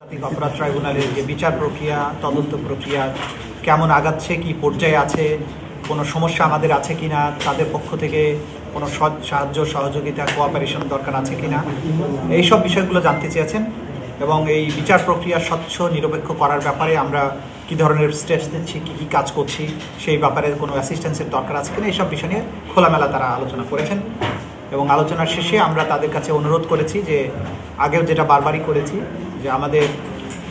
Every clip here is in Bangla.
অপরাধ ট্রাইব্যুনালের যে বিচার প্রক্রিয়া, তদন্ত প্রক্রিয়া কেমন আগাচ্ছে, কি পর্যায়ে আছে, কোনো সমস্যা আমাদের আছে কিনা, তাদের পক্ষ থেকে কোনো সাহায্য সহযোগিতা কোঅপারেশন দরকার আছে কিনা, এইসব বিষয়গুলো জানতে চেয়েছেন। এবং এই বিচার প্রক্রিয়া স্বচ্ছ নিরপেক্ষ করার ব্যাপারে আমরা কী ধরনের স্টেপস নিচ্ছি, কী কী কাজ করছি, সেই ব্যাপারে কোনো অ্যাসিস্ট্যান্সের দরকার আছে কিনা, এইসব বিষয় নিয়ে খোলামেলা তারা আলোচনা করেছেন। এবং আলোচনার শেষে আমরা তাদের কাছে অনুরোধ করেছি যে আগেও যেটা বারবারই করেছি যে আমাদের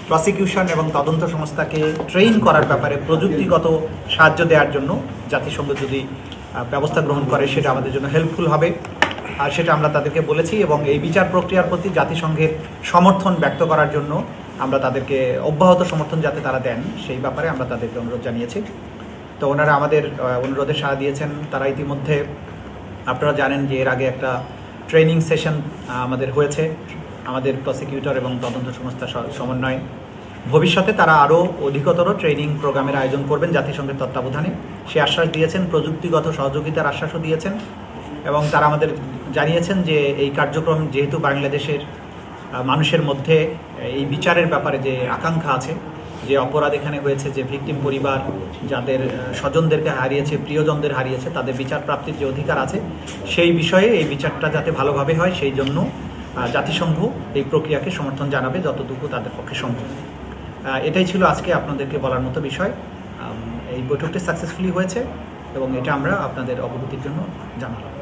প্রসিকিউশন এবং তদন্ত সংস্থাকে ট্রেন করার ব্যাপারে প্রযুক্তিগত সাহায্য দেওয়ার জন্য জাতিসংঘ যদি ব্যবস্থা গ্রহণ করে সেটা আমাদের জন্য হেল্পফুল হবে, আর সেটা আমরা তাদেরকে বলেছি। এবং এই বিচার প্রক্রিয়ার প্রতি জাতিসংঘের সমর্থন ব্যক্ত করার জন্য আমরা তাদেরকে অব্যাহত সমর্থন যাতে তারা দেন সেই ব্যাপারে আমরা তাদেরকে অনুরোধ জানিয়েছি। তো ওনারা আমাদের অনুরোধে সাড়া দিয়েছেন। তারা ইতিমধ্যে, আপনারা জানেন যে এর আগে একটা ট্রেনিং সেশন আমাদের হয়েছে আমাদের প্রসিকিউটর এবং তদন্ত সংস্থা সমন্বয়ে। ভবিষ্যতে তারা আরও অধিকতর ট্রেনিং প্রোগ্রামের আয়োজন করবেন জাতিসংঘের তত্ত্বাবধানে, সে আশ্বাস দিয়েছেন। প্রযুক্তিগত সহযোগিতার আশ্বাসও দিয়েছেন। এবং তারা আমাদের জানিয়েছেন যে এই কার্যক্রম যেহেতু বাংলাদেশের মানুষের মধ্যে এই বিচারের ব্যাপারে যে আকাঙ্ক্ষা আছে, যে অপরাধ এখানে হয়েছে, যে ভিকটিম পরিবার যাদের স্বজনদেরকে হারিয়েছে, প্রিয়জনদের হারিয়েছে, তাদের বিচার প্রাপ্তির যে অধিকার আছে, সেই বিষয়ে এই বিচারটা যাতে ভালোভাবে হয় সেই জন্য জাতিসংঘ এই প্রক্রিয়াকে সমর্থন জানাবে যতটুকু তাদের পক্ষে সম্ভব। এটাই ছিল আজকে আপনাদেরকে বলার মতো বিষয়। এই বৈঠকটি সাকসেসফুলি হয়েছে এবং এটা আমরা আপনাদের অবগতির জন্য জানালাম।